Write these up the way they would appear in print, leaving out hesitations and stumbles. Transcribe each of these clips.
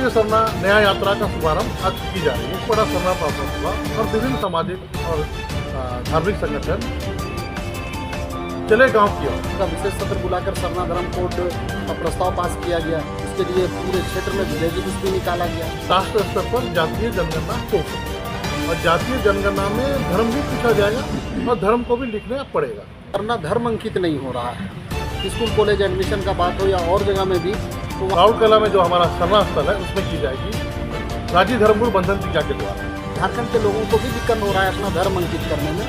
राष्ट्रीय सरना न्याय यात्रा का शुभारंभ आज की जा रही है। बड़ा सरना प्रार्थना सभा और विभिन्न सामाजिक और धार्मिक संगठन चले गांव की ओर का विशेष सत्र बुलाकर सरना धर्म कोड का प्रस्ताव पास किया गया। इसके लिए पूरे क्षेत्र में विलेज लिस्ट भी निकाला गया। राष्ट्र स्तर पर जातीय जनगणना होगी और जातीय जनगणना में धर्म भी पूछा जाएगा और धर्म को भी लिखना पड़ेगा। सरना धर्म अंकित नहीं हो रहा है। स्कूल कॉलेज एडमिशन का बात हो या और जगह में भी, तो राउरकेला में जो हमारा सरना स्थल है उसमें की जाएगी राजी धर्मपुर बंधन टीका के द्वारा। झारखंड के लोगों को भी दिक्कत हो रहा है अपना धर्म अंकित करने में।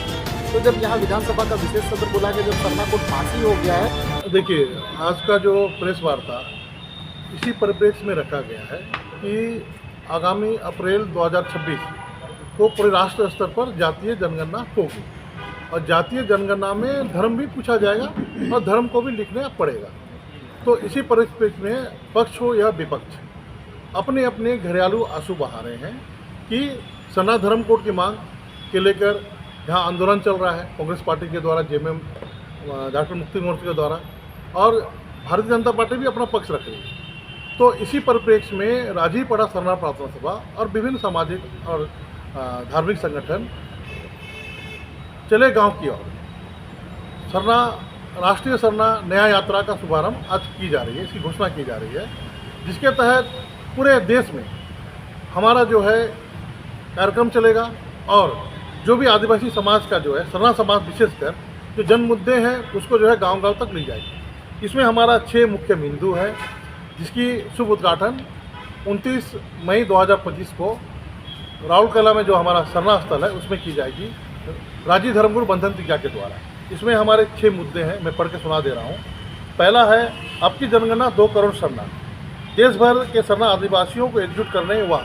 तो जब यहाँ विधानसभा का विशेष सत्र बुला के जब सरना कोड पास ही हो गया है। देखिए, आज का जो प्रेस वार्ता इसी परिप्रेक्ष्य में रखा गया है कि आगामी अप्रैल 2026 को पूरे राष्ट्र स्तर पर जातीय जनगणना होगी और जातीय जनगणना में धर्म भी पूछा जाएगा और धर्म को भी लिखना पड़ेगा। तो इसी परिप्रेक्ष्य में पक्ष हो या विपक्ष अपने अपने घरेलू आंसू बहा रहे हैं कि सरना धर्म कोड की मांग के लेकर यहाँ आंदोलन चल रहा है कांग्रेस पार्टी के द्वारा, जेएमएम झारखंड मुक्ति मोर्चा के द्वारा, और भारतीय जनता पार्टी भी अपना पक्ष रख रही है। तो इसी परिप्रेक्ष्य में राजीपड़ा सरना प्रार्थना सभा और विभिन्न सामाजिक और धार्मिक संगठन चले गांव की ओर सरना राष्ट्रीय सरना न्याय यात्रा का शुभारंभ आज की जा रही है। इसकी घोषणा की जा रही है, जिसके तहत पूरे देश में हमारा जो है कार्यक्रम चलेगा और जो भी आदिवासी समाज का जो है सरना समाज विशेषकर जो जन मुद्दे हैं उसको जो है गांव-गांव तक ले जाएगी। इसमें हमारा 6 मुख्य बिंदु है, जिसकी शुभ उद्घाटन 29 मई 2025 को राउरकेला में जो हमारा सरना स्थल है उसमें की जाएगी राजी धर्मपुर बंधन टीका के द्वारा। इसमें हमारे 6 मुद्दे हैं, मैं पढ़ के सुना दे रहा हूँ। पहला है, अब की जनगणना 2 करोड़ सरना। देश भर के सरना आदिवासियों को एकजुट करने व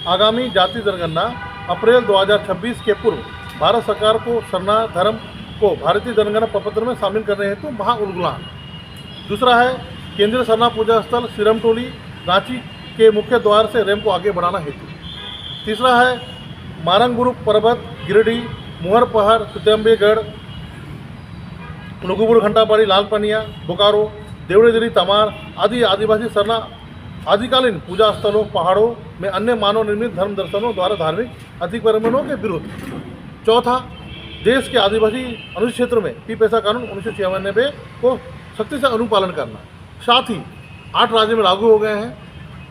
आगामी जातीय जनगणना अप्रैल 2026 के पूर्व भारत सरकार को सरना धर्म को भारतीय जनगणना प्रपत्र में शामिल करने हेतु महाउद्घाटन। दूसरा है, केंद्रीय सरना पूजा स्थल सिरमटोली रांची के मुख्य द्वार से रैंप को आगे बढ़ाना हेतु। तीसरा है, मारंगबुरु पर्वत गिरिडीह मुहर पहाड़ सुतेम्बेगढ़ लुगुबुरु घंटाबाड़ी लालपनिया बोकारो देवड़ेजरी तमार आदि आदिवासी सरना आदिकालीन पूजा स्थलों पहाड़ों में अन्य मानव निर्मित धर्म दर्शनों द्वारा धार्मिक अतिक्रमणों के विरुद्ध। चौथा, देश के आदिवासी अनुसूचित क्षेत्रों में पी पैसा कानून 1996 को सख्ती से अनुपालन करना। साथ ही 8 राज्यों में लागू हो गए हैं,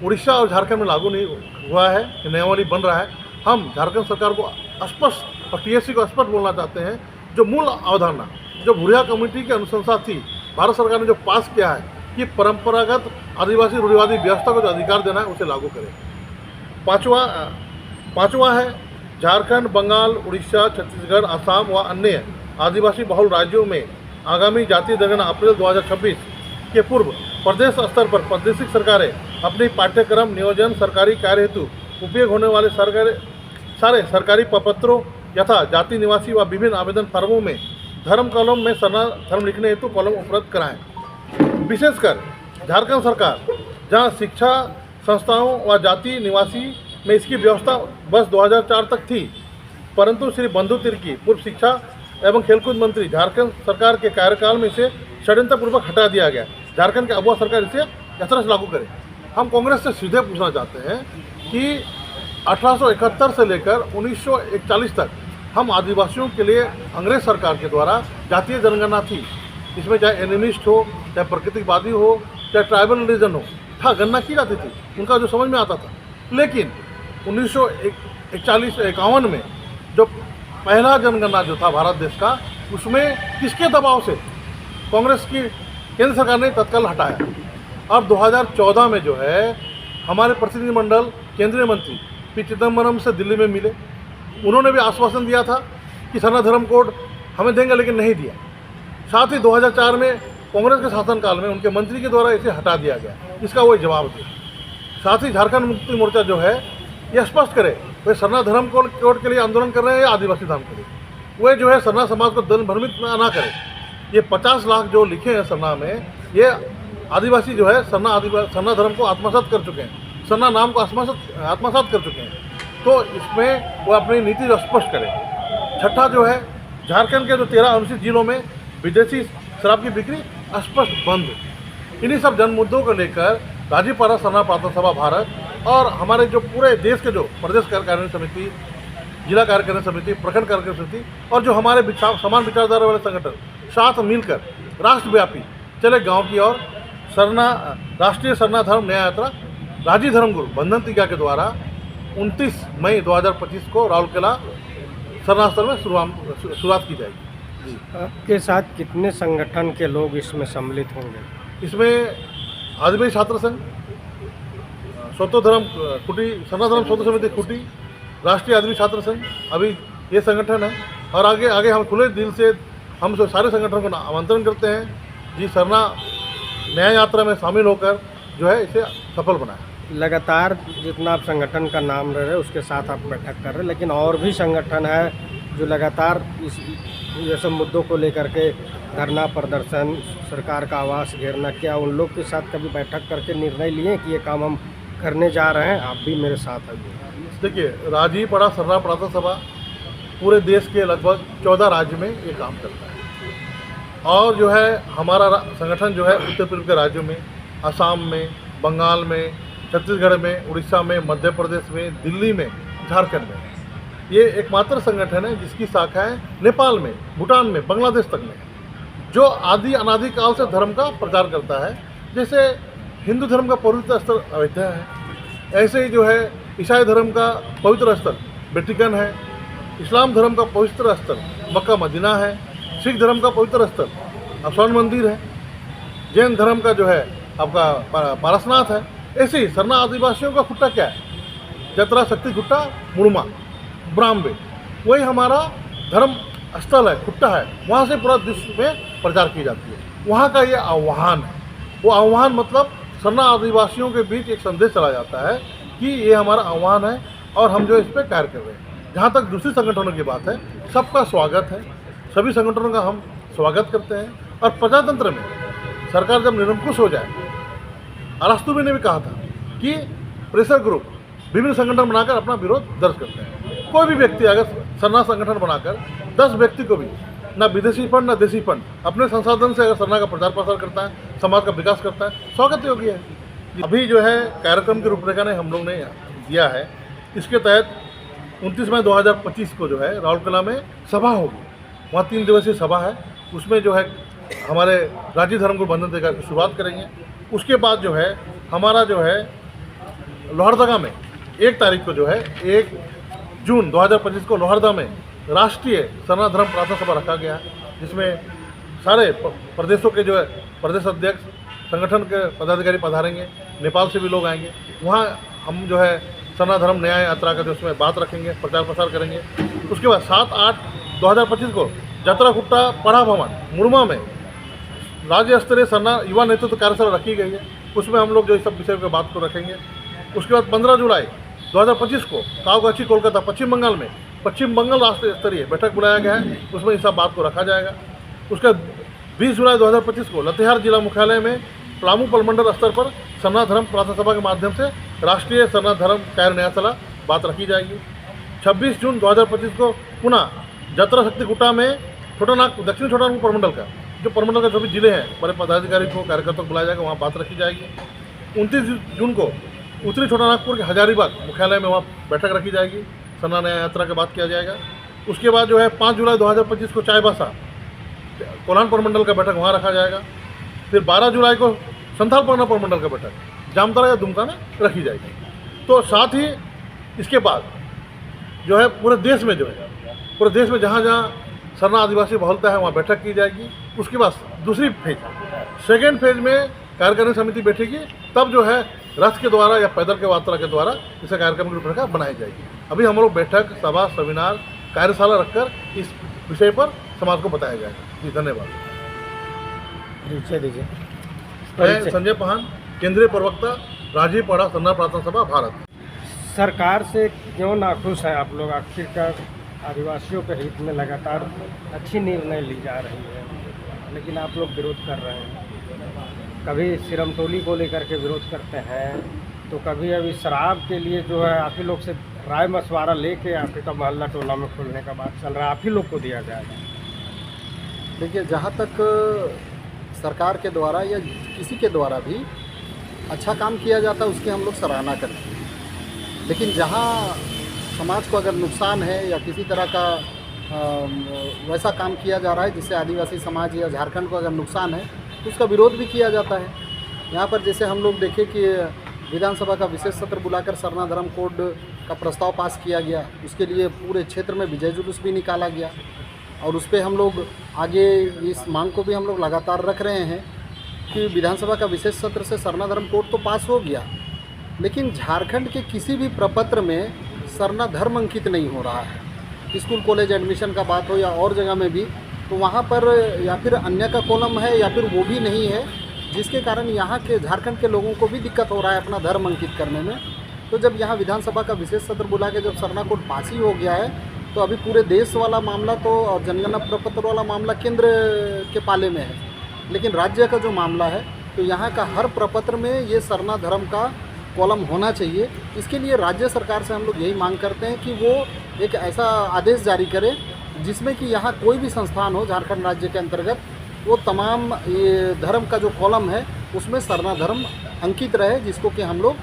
उड़ीसा और झारखंड में लागू नहीं हुआ है, नियमावली बन रहा है। हम झारखंड सरकार को स्पष्ट और टीएससी को स्पष्ट बोलना चाहते हैं, जो मूल अवधारणा जो भुरिया कमेटी की अनुशंसा थी, भारत सरकार ने जो पास किया है कि परंपरागत आदिवासी रूढ़िवादी व्यवस्था को जो अधिकार देना है उसे लागू करें। पांचवा है, झारखंड, बंगाल, उड़ीसा, छत्तीसगढ़, असम व अन्य आदिवासी बहुल राज्यों में आगामी जातीय जनगणना अप्रैल 2026 के पूर्व प्रदेश स्तर पर प्रादेशिक सरकारें अपनी पाठ्यक्रम नियोजन सरकारी कार्य हेतु उपयोग होने वाले सारे सरकारी प्रपत्रों यथा जाति निवासी व विभिन्न आवेदन फॉर्मों में धर्म कॉलम में सरना धर्म लिखने हेतु कॉलम उपलब्ध कराएं। विशेषकर झारखंड सरकार जहां शिक्षा संस्थाओं व जाति निवासी में इसकी व्यवस्था वर्ष 2004 तक थी, परंतु श्री बंधु तिर्की पूर्व शिक्षा एवं खेलकूद मंत्री झारखंड सरकार के कार्यकाल में इसे षड्यंत्रपूर्वक हटा दिया गया। झारखंड की अगुआ सरकार इसे यथावत लागू करे। हम कांग्रेस से सीधे पूछना चाहते हैं कि 1871 से लेकर 1941 तक हम आदिवासियों के लिए अंग्रेज सरकार के द्वारा जातीय जनगणना थी। इसमें चाहे एनिमिस्ट हो, चाहे प्राकृतिकवादी हो, चाहे ट्राइबल रिलीजन हो, गणना की जाती थी, उनका जो समझ में आता था। लेकिन 1941-51 में जो पहला जनगणना जो था भारत देश का, उसमें किसके दबाव से कांग्रेस की केंद्र सरकार ने तत्काल हटाया। अब 2014 में जो है हमारे प्रतिनिधिमंडल केंद्रीय मंत्री पी चिदम्बरम से दिल्ली में मिले, उन्होंने भी आश्वासन दिया था कि सरना धर्म कोड हमें देंगे, लेकिन नहीं दिया। साथ ही 2004 में कांग्रेस के शासनकाल में उनके मंत्री के द्वारा इसे हटा दिया गया, इसका वो जवाब दिया। साथ ही झारखंड मुक्ति मोर्चा जो है यह स्पष्ट करे वे सरना धर्म कोड के लिए आंदोलन कर रहे हैं या आदिवासी धर्म के लिए। वे जो है सरना समाज को दल भ्रमित ना करें। ये 50 लाख जो लिखे हैं सरना में, ये आदिवासी जो है सरना धर्म को आत्मसात कर चुके हैं, सरना नाम को आत्मसात कर चुके हैं। तो इसमें वो अपनी नीति स्पष्ट करें। छठा जो है, झारखंड के जो 13 अनुसूचित जिलों में विदेशी शराब की बिक्री स्पष्ट बंद। इन्हीं सब जन मुद्दों को लेकर राजीपड़ा सरना प्रार्थना सभा भारत और हमारे जो पूरे देश के जो प्रदेश कार्यकारिणी समिति, जिला कार्यकारिणी समिति, प्रखंड कार्यकारिणी समिति और जो हमारे समान विचारधारा वाले संगठन साथ मिलकर राष्ट्रव्यापी चले गांव की ओर राष्ट्रीय सरना धर्म न्याय यात्रा राजी धर्मगुरु बंधन टीका के द्वारा 29 मई 2025 को राउरकेला सरनास्थल में शुरुआत की जाएगी। आपके साथ कितने संगठन के लोग इसमें सम्मिलित होंगे? इसमें आदिवासी छात्र संघ, स्वतो धर्म कुटी, सरना धर्म स्वतो समिति कुटी, राष्ट्रीय आदिवासी छात्र संघ, अभी ये संगठन है। और आगे हम खुले दिल से हम सारे संगठनों को आमंत्रण करते हैं जी सरना न्याय यात्रा में शामिल होकर जो है इसे सफल बनाएं। लगातार जितना आप संगठन का नाम ले रहे हैं उसके साथ आप बैठक कर रहे हैं, लेकिन और भी संगठन है जो लगातार इस जैसे मुद्दों को लेकर के धरना प्रदर्शन, सरकार का आवास घेरना, क्या उन लोग के साथ कभी बैठक करके निर्णय लिए कि ये काम हम करने जा रहे हैं, आप भी मेरे साथ आइए? देखिए, राजीपड़ा सरना प्रार्थना सभा पूरे देश के लगभग 14 राज्य में ये काम करता है और जो है हमारा संगठन जो है उत्तर पूर्व के राज्यों में, असम में, बंगाल में, छत्तीसगढ़ में, उड़ीसा में, मध्य प्रदेश में, दिल्ली में, झारखंड में, ये एकमात्र संगठन है जिसकी शाखाएं नेपाल में, भूटान में, बांग्लादेश तक में, जो अनादि काल से धर्म का प्रचार करता है। जैसे हिंदू धर्म का पवित्र स्थल अयोध्या है, ऐसे ही जो है ईसाई धर्म का पवित्र स्थल वेटिकन है, इस्लाम धर्म का पवित्र स्थल मक्का मदीना है, सिख धर्म का पवित्र स्थल स्वर्ण मंदिर है, जैन धर्म का जो है आपका पारसनाथ है। ऐसे ही सरना आदिवासियों का खुट्टा क्या है? जतरा शक्ति खुट्टा मुड़मा ब्राह्मणे, वही हमारा धर्म स्थल है, खुट्टा है, वहाँ से पूरा विश्व में प्रचार की जाती है। वहाँ का ये आह्वान है, वो आह्वान मतलब सरना आदिवासियों के बीच एक संदेश चला जाता है कि ये हमारा आह्वान है और हम जो इस पर कार्य कर रहे हैं। जहाँ तक दूसरी संगठनों की बात है, सबका स्वागत है, सभी संगठनों का हम स्वागत करते हैं। और प्रजातंत्र में सरकार जब निरंकुश हो जाए, अरस्तु ने भी कहा था कि प्रेशर ग्रुप विभिन्न संगठन बनाकर अपना विरोध दर्ज करते हैं। कोई भी व्यक्ति अगर सरना संगठन बनाकर 10 व्यक्ति को भी ना विदेशी फंड ना देशी फंड अपने संसाधन से अगर सरना का प्रचार प्रसार करता है, समाज का विकास करता है, स्वागत योग्य है। अभी जो है कार्यक्रम की रूपरेखा ने हम लोग ने दिया है, इसके तहत 29 मई 2025 को जो है राउरकेला में सभा होगी। वहाँ 3 दिवसीय सभा है, उसमें जो है हमारे राजी धर्मगुरु बंधन टीका की शुरुआत करेंगे। उसके बाद जो है हमारा जो है लोहरदगा में 1 तारीख को जो है 1 जून 2025 को लोहरदगा में राष्ट्रीय सरना धर्म प्रार्थना सभा रखा गया है, जिसमें सारे प्रदेशों के जो है प्रदेश अध्यक्ष, संगठन के पदाधिकारी पधारेंगे, नेपाल से भी लोग आएंगे। वहाँ हम जो है सरना धर्म न्याय यात्रा का जो उसमें बात रखेंगे, प्रचार प्रसार करेंगे। उसके बाद 7-8-2025 को जतरा खुट्टा पढ़ा भवन मुड़मा में राज्य स्तरीय सरना युवा नेतृत्व कार्यशाला रखी गई है, उसमें हम लोग जो इस सब विषय की बात को रखेंगे। उसके बाद 15 जुलाई 2025 को कावगाछी कोलकाता पश्चिम बंगाल में पश्चिम बंगाल राष्ट्रीय स्तरीय बैठक बुलाया गया है, उसमें इस सब बात को रखा जाएगा। उसके 20 जुलाई 2025 को लातेहार जिला मुख्यालय में पलामू प्रमंडल स्तर पर सरना धर्म प्रार्थना सभा के माध्यम से राष्ट्रीय सरना धर्म कार्य न्यायशाला बात रखी जाएगी। 26 जून 2025 को पुनः जतरा शक्ति कुटा में छोटानागपुर दक्षिण छोटानागपुर प्रमंडल का जो प्रमंडल का सभी जिले हैं बड़े पदाधिकारी को कार्यकर्ताओं को बुलाया जाएगा, वहाँ बात रखी जाएगी। 29 जून को उत्तरी छोटानागपुर के हजारीबाग मुख्यालय में वहाँ बैठक रखी जाएगी, सरना न्याय यात्रा की बात किया जाएगा। उसके बाद जो है 5 जुलाई 2025 को चाईबासा कोलान प्रमंडल का बैठक वहाँ रखा जाएगा। फिर 12 जुलाई को संथाल परगना प्रमंडल का बैठक जामताड़ा या दुमका में रखी जाएगी। तो साथ ही इसके बाद जो है पूरे देश में जहाँ जहाँ सरना आदिवासी बहुलता है वहाँ बैठक की जाएगी। उसके बाद दूसरी फेज, सेकेंड फेज में कार्यकारिणी समिति बैठेगी, तब जो है रथ के द्वारा या पैदल के यात्रा के द्वारा इसे कार्यक्रम की रूपरेखा बनाई जाएगी। अभी हम लोग बैठक, सभा, सेमिनार, कार्यशाला रखकर इस विषय पर समाज को बताया जाएगा। जी धन्यवाद। दीजिए। मैं संजय पहान, केंद्रीय प्रवक्ता, राजीपड़ा सरना प्रार्थना सभा, भारत। सरकार से क्यों नाखुश है आप लोग? आखिरकार आदिवासियों के हित में लगातार अच्छी निर्णय ली जा रही है, लेकिन आप लोग विरोध कर रहे हैं। कभी सिरमटोली को लेकर के विरोध करते हैं, तो कभी अभी शराब के लिए जो है आप ही लोग से राय मशवरा लेके आप ही का मोहल्ला टोला में खोलने का बात चल रहा है, आप ही लोग को दिया जाएगा। देखिए, जहाँ तक सरकार के द्वारा या किसी के द्वारा भी अच्छा काम किया जाता है उसकी हम लोग सराहना करते हैं। लेकिन जहाँ समाज को अगर नुकसान है या किसी तरह का वैसा काम किया जा रहा है जिससे आदिवासी समाज या झारखंड को अगर नुकसान है तो उसका विरोध भी किया जाता है। यहाँ पर जैसे हम लोग देखें कि विधानसभा का विशेष सत्र बुलाकर सरना धर्म कोड का प्रस्ताव पास किया गया, उसके लिए पूरे क्षेत्र में विजय जुलूस भी निकाला गया और उस पर हम लोग आगे इस मांग को भी हम लोग लगातार रख रहे हैं कि विधानसभा का विशेष सत्र से सरना धर्म कोड तो पास हो गया, लेकिन झारखंड के किसी भी प्रपत्र में सरना धर्म अंकित नहीं हो रहा है। स्कूल कॉलेज एडमिशन का बात हो या और जगह में भी, तो वहाँ पर या फिर अन्य का कॉलम है या फिर वो भी नहीं है, जिसके कारण यहाँ के झारखंड के लोगों को भी दिक्कत हो रहा है अपना धर्म अंकित करने में। तो जब यहाँ विधानसभा का विशेष सत्र बुला के जब सरना कोड पास ही हो गया है, तो अभी पूरे देश वाला मामला तो और जनगणना प्रपत्र वाला मामला केंद्र के पाले में है, लेकिन राज्य का जो मामला है तो यहाँ का हर प्रपत्र में ये सरना धर्म का कॉलम होना चाहिए। इसके लिए राज्य सरकार से हम लोग यही मांग करते हैं कि वो एक ऐसा आदेश जारी करे जिसमें कि यहाँ कोई भी संस्थान हो झारखंड राज्य के अंतर्गत, वो तमाम ये धर्म का जो कॉलम है उसमें सरना धर्म अंकित रहे, जिसको कि हम लोग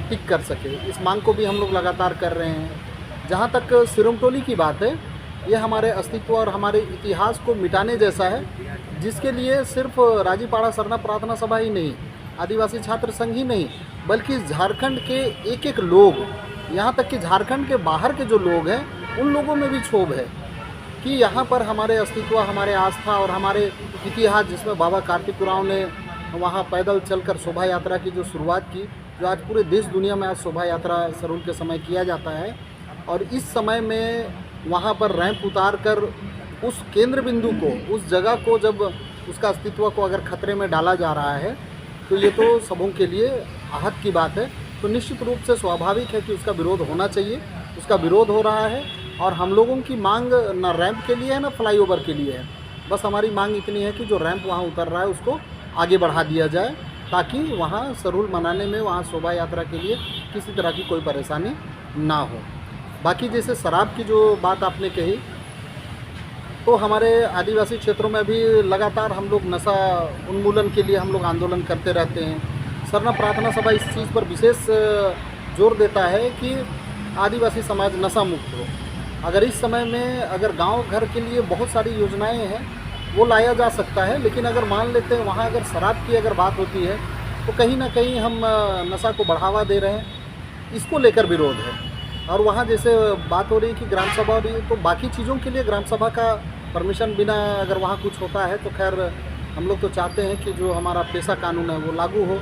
टिक कर सके। इस मांग को भी हम लोग लगातार कर रहे हैं। जहाँ तक सिरमटोली की बात है, ये हमारे अस्तित्व और हमारे इतिहास को मिटाने जैसा है, जिसके लिए सिर्फ राजीपाड़ा सरना प्रार्थना सभा ही नहीं, आदिवासी छात्र संघ ही नहीं, बल्कि झारखंड के एक एक लोग, यहाँ तक कि झारखंड के बाहर के जो लोग हैं उन लोगों में भी क्षोभ है कि यहाँ पर हमारे अस्तित्व, हमारे आस्था और हमारे इतिहास, जिसमें बाबा कार्तिक उरांव ने वहाँ पैदल चलकर शोभा यात्रा की जो शुरुआत की, जो आज पूरे देश दुनिया में आज शोभा यात्रा सरूल के समय किया जाता है, और इस समय में वहाँ पर रैंप उतार कर उस केंद्र बिंदु को, उस जगह को, जब उसका अस्तित्व को अगर खतरे में डाला जा रहा है, तो ये तो सबों के लिए आहत की बात है। तो निश्चित रूप से स्वाभाविक है कि उसका विरोध होना चाहिए। उसका विरोध हो रहा है और हम लोगों की मांग ना रैंप के लिए है ना फ्लाईओवर के लिए है। बस हमारी मांग इतनी है कि जो रैंप वहाँ उतर रहा है उसको आगे बढ़ा दिया जाए, ताकि वहाँ सरूल मनाने में, वहाँ शोभा यात्रा के लिए किसी तरह की कोई परेशानी ना हो। बाकी जैसे शराब की जो बात आपने कही, तो हमारे आदिवासी क्षेत्रों में भी लगातार हम लोग नशा उन्मूलन के लिए हम लोग आंदोलन करते रहते हैं। सरना प्रार्थना सभा इस चीज़ पर विशेष जोर देता है कि आदिवासी समाज नशा मुक्त हो। अगर इस समय में अगर गांव घर के लिए बहुत सारी योजनाएं हैं वो लाया जा सकता है, लेकिन अगर मान लेते हैं वहाँ अगर शराब की अगर बात होती है तो कहीं ना कहीं हम नशा को बढ़ावा दे रहे हैं, इसको लेकर विरोध है। और वहाँ जैसे बात हो रही है कि ग्राम सभा हो रही है, तो बाकी चीज़ों के लिए ग्राम सभा का परमिशन बिना अगर वहाँ कुछ होता है तो खैर हम लोग तो चाहते हैं कि जो हमारा पेशा कानून है वो लागू हो,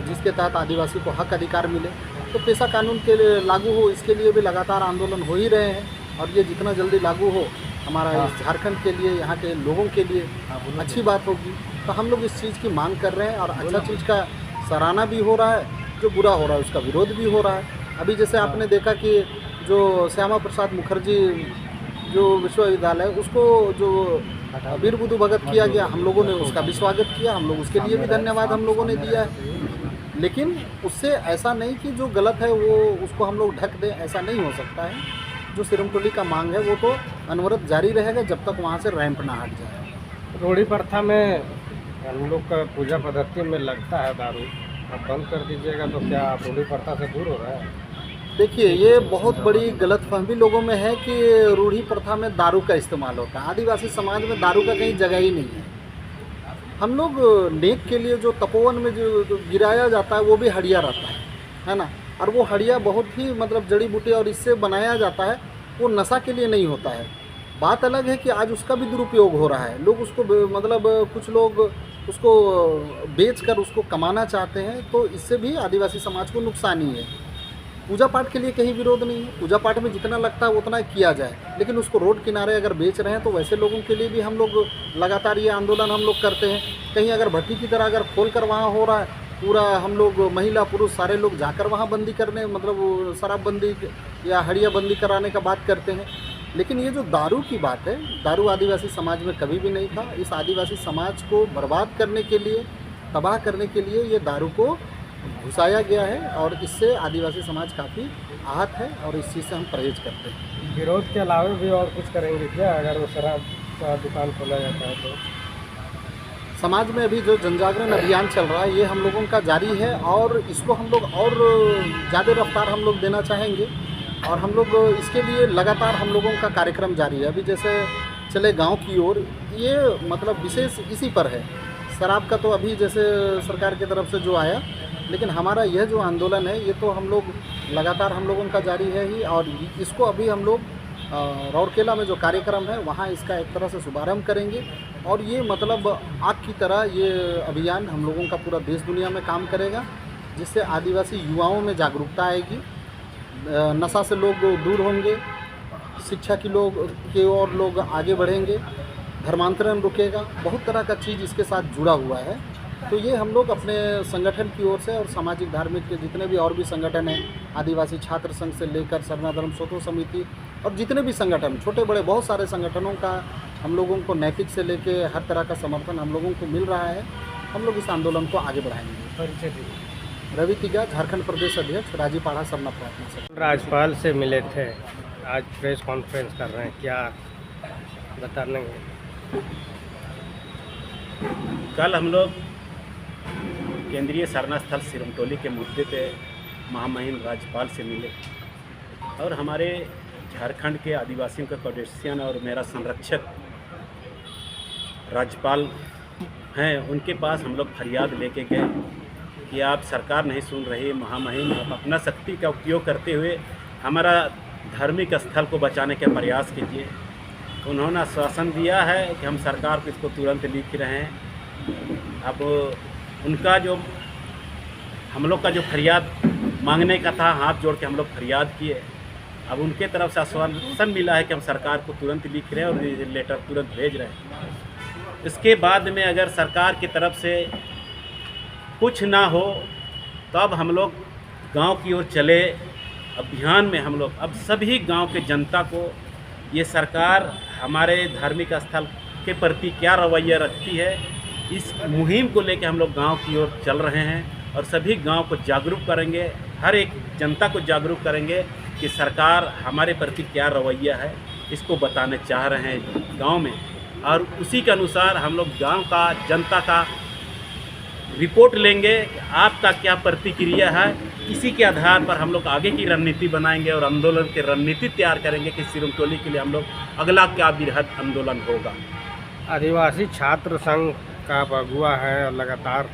जिसके तहत आदिवासी को हक अधिकार मिले। तो पेशा कानून के लिए लागू हो, इसके लिए भी लगातार आंदोलन हो ही रहे हैं, और ये जितना जल्दी लागू हो हमारा इस झारखंड के लिए, यहाँ के लोगों के लिए अच्छी बात होगी। तो हम लोग इस चीज़ की मांग कर रहे हैं और अच्छा चीज़ का सराहना भी हो रहा है, जो बुरा हो रहा है उसका विरोध भी हो रहा है। अभी जैसे आपने देखा कि जो श्यामा प्रसाद मुखर्जी जो विश्वविद्यालय, उसको जो वीर बुद्धू भगत किया गया, हम लोगों ने उसका भी स्वागत किया, हम लोग उसके लिए भी धन्यवाद हम लोगों ने दिया है। लेकिन उससे ऐसा नहीं कि जो गलत है वो उसको हम लोग ढक दें, ऐसा नहीं हो सकता है। जो सिरमटोली का मांग है वो तो अनवरत जारी रहेगा जब तक वहाँ से रैंप ना हट जाए। रूढ़ी प्रथा में हम लोग का पूजा पद्धति में लगता है दारू, अब बंद कर दीजिएगा तो क्या आप रूढ़ी प्रथा से दूर हो रहे हैं? देखिए, ये बहुत बड़ी गलतफहमी लोगों में है कि रूढ़ी प्रथा में दारू का इस्तेमाल होता है। आदिवासी समाज में दारू का कहीं जगह ही नहीं है। हम लोग नेक के लिए जो तपोवन में जो गिराया जाता है वो भी हड़िया रहता है ना, और वो हड़िया बहुत ही मतलब जड़ी बूटी और इससे बनाया जाता है, वो नशा के लिए नहीं होता है। बात अलग है कि आज उसका भी दुरुपयोग हो रहा है, लोग उसको मतलब कुछ लोग उसको बेचकर उसको कमाना चाहते हैं, तो इससे भी आदिवासी समाज को नुकसान ही है। पूजा पाठ के लिए कहीं विरोध नहीं है, पूजा पाठ में जितना लगता है उतना किया जाए, लेकिन उसको रोड किनारे अगर बेच रहे हैं तो वैसे लोगों के लिए भी हम लोग लगातार ये आंदोलन हम लोग करते हैं। कहीं अगर भट्टी की तरह अगर खोल कर वहाँ हो रहा है, पूरा हम लोग महिला पुरुष सारे लोग जाकर वहाँ बंदी करने, मतलब शराबबंदी या हड़िया बंदी कराने का बात करते हैं। लेकिन ये जो दारू की बात है, दारू आदिवासी समाज में कभी भी नहीं था। इस आदिवासी समाज को बर्बाद करने के लिए, तबाह करने के लिए ये दारू को घुसाया गया है, और इससे आदिवासी समाज काफ़ी आहत है और इस चीज़ से हम परहेज करते हैं। विरोध के अलावा भी और कुछ करेंगे क्या अगर वो शराब का दुकान खोला जाता है तो? समाज में अभी जो जनजागरण अभियान चल रहा है ये हम लोगों का जारी है और इसको हम लोग और ज़्यादा रफ्तार हम लोग देना चाहेंगे और हम लोग इसके लिए लगातार हम लोगों का कार्यक्रम जारी है। अभी जैसे चले गांव की ओर, ये मतलब विशेष इसी पर है। शराब का तो अभी जैसे सरकार की तरफ से जो आया, लेकिन हमारा यह जो आंदोलन है ये तो हम लोग लगातार हम लोगों का जारी है ही और इसको अभी हम लोग राउरकेला में जो कार्यक्रम है वहाँ इसका एक तरह से शुभारंभ करेंगे और ये मतलब आग की तरह ये अभियान हम लोगों का पूरा देश दुनिया में काम करेगा, जिससे आदिवासी युवाओं में जागरूकता आएगी, नशा से लोग दूर होंगे, शिक्षा की ओर लोग आगे बढ़ेंगे, धर्मांतरण रुकेगा, बहुत तरह का चीज़ इसके साथ जुड़ा हुआ है। तो ये हम लोग अपने संगठन की ओर से और सामाजिक धार्मिक के जितने भी और भी संगठन हैं, आदिवासी छात्र संघ से लेकर सरना धर्म सोतो समिति और जितने भी संगठन छोटे बड़े बहुत सारे संगठनों का हम लोगों को नैतिक से लेके हर तरह का समर्थन हम लोगों को मिल रहा है। हम लोग इस आंदोलन को आगे बढ़ाएंगे। रवि तिगा, झारखंड प्रदेश अध्यक्ष, राजीपाड़ा सरना प्रार्थना समिति। राज्यपाल से मिले थे, आज प्रेस कॉन्फ्रेंस कर रहे हैं, क्या बताने? कल हम लोग केंद्रीय सरना स्थल सिरमटोली के मुद्दे पे महामहिम राज्यपाल से मिले और हमारे झारखंड के आदिवासियों का कोऑर्डिनेशन और मेरा संरक्षक राज्यपाल हैं, उनके पास हम लोग फरियाद लेके गए कि आप सरकार नहीं सुन रही, महामहिम आप अपना शक्ति का उपयोग करते हुए हमारा धार्मिक स्थल को बचाने का प्रयास कीजिए। उन्होंने आश्वासन दिया है कि हम सरकार को इसको तुरंत लिख रहे हैं। अब उनका जो हम लोग का जो फरियाद मांगने का था, हाथ जोड़ के हम लोग फरियाद किए। अब उनके तरफ से आश्वासन मिला है कि हम सरकार को तुरंत लिख रहे हैं और ये लेटर तुरंत भेज रहे हैं। इसके बाद में अगर सरकार की तरफ से कुछ ना हो तो अब हम लोग गांव की ओर चले अभियान में। हम लोग अब सभी गांव के जनता को ये सरकार हमारे धार्मिक स्थल के प्रति क्या रवैया रखती है, इस मुहिम को लेकर हम लोग गांव की ओर चल रहे हैं और सभी गांव को जागरूक करेंगे, हर एक जनता को जागरूक करेंगे कि सरकार हमारे प्रति क्या रवैया है, इसको बताने चाह रहे हैं गांव में। और उसी के अनुसार हम लोग गांव का जनता का रिपोर्ट लेंगे, आपका क्या प्रतिक्रिया है, इसी के आधार पर हम लोग आगे की रणनीति बनाएंगे और आंदोलन की रणनीति तैयार करेंगे कि सिरमटोली के लिए हम लोग अगला क्या बृहद आंदोलन होगा। आदिवासी छात्र संघ का अगुआ है और लगातार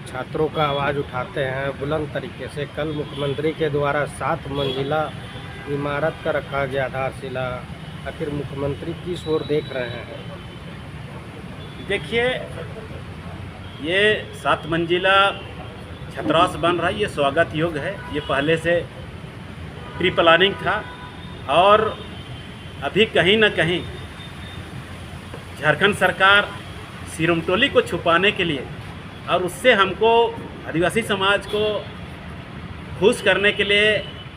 छात्रों का आवाज़ उठाते हैं बुलंद तरीके से। कल मुख्यमंत्री के द्वारा 7 मंजिला इमारत का रखा गया आधारशिला, आखिर मुख्यमंत्री किस ओर देख रहे हैं? देखिए, ये 7 मंजिला छात्रावास बन रहा है, ये स्वागत योग्य है। ये पहले से प्री प्लानिंग था और अभी कहीं ना कहीं झारखंड सरकार सिरमटोली को छुपाने के लिए और उससे हमको आदिवासी समाज को खुश करने के लिए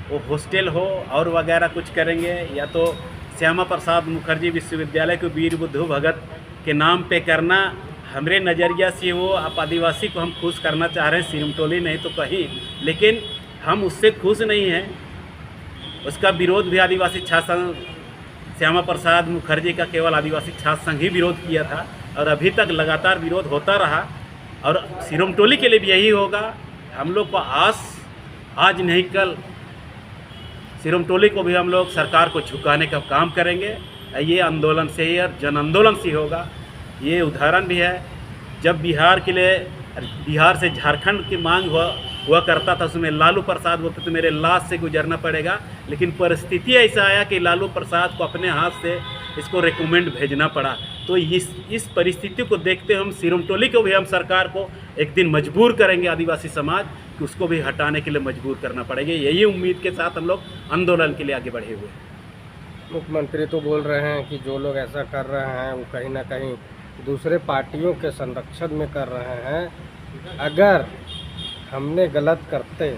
वो हॉस्टल हो और वगैरह कुछ करेंगे, या तो श्यामा प्रसाद मुखर्जी विश्वविद्यालय को वीर बुद्धू भगत के नाम पे करना। हमरे नज़रिया से वो आप आदिवासी को हम खुश करना चाह रहे हैं, सिरमटोली नहीं तो कहीं, लेकिन हम उससे खुश नहीं हैं। उसका विरोध भी आदिवासी छात्र संघ, श्यामा प्रसाद मुखर्जी का केवल आदिवासी छात्र संघ ही विरोध किया था और अभी तक लगातार विरोध होता रहा और सिरमटोली के लिए भी यही होगा। हम लोग को आस आज नहीं कल सिरमटोली को भी हम लोग सरकार को झुकाने का काम करेंगे। ये आंदोलन से ही और जन आंदोलन से होगा। ये उदाहरण भी है, जब बिहार से झारखंड की मांग हुआ करता था, उसमें लालू प्रसाद बोलते थे मेरे लाश से गुजरना पड़ेगा, लेकिन परिस्थिति ऐसा आया कि लालू प्रसाद को अपने हाथ से इसको रिकमेंड भेजना पड़ा। तो इस परिस्थिति को देखते हम सिरमटोली को भी हम सरकार को एक दिन मजबूर करेंगे, आदिवासी समाज कि उसको भी हटाने के लिए मजबूर करना पड़ेगा। यही उम्मीद के साथ हम लोग आंदोलन के लिए आगे बढ़े हुए हैं। मुख्यमंत्री तो बोल रहे हैं कि जो लोग ऐसा कर रहे हैं वो कहीं ना कहीं दूसरे पार्टियों के संरक्षण में कर रहे हैं। अगर हमने गलत करते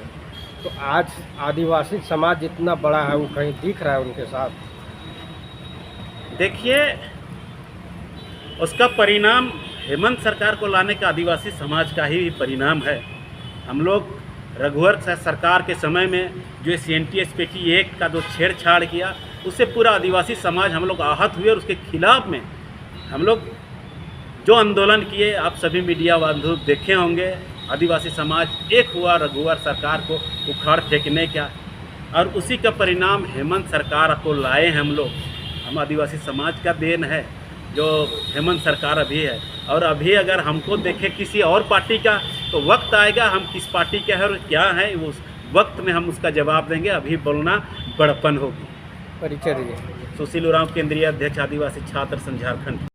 तो आज आदिवासी समाज जितना बड़ा है वो कहीं दिख रहा है उनके साथ। देखिए, उसका परिणाम हेमंत सरकार को लाने का आदिवासी समाज का ही परिणाम है। हम लोग रघुवर सरकार के समय में जो CNTS-PT एक्ट का जो छेड़छाड़ किया, उससे पूरा आदिवासी समाज हम लोग आहत हुए और उसके खिलाफ में हम लोग जो आंदोलन किए आप सभी मीडिया बंधु देखे होंगे। आदिवासी समाज एक हुआ रघुवर सरकार को उखाड़ फेंकने का, और उसी का परिणाम हेमंत सरकार को लाए हम लोग। हम आदिवासी समाज का देन है जो हेमंत सरकार अभी है। और अभी अगर हमको देखे किसी और पार्टी का, तो वक्त आएगा हम किस पार्टी के हैं और क्या है उस वक्त में हम उसका जवाब देंगे। अभी बोलना बड़प्पन होगी। परिचय दीजिए। सुशील उरांव, केंद्रीय अध्यक्ष आदिवासी छात्र संघ झारखंड।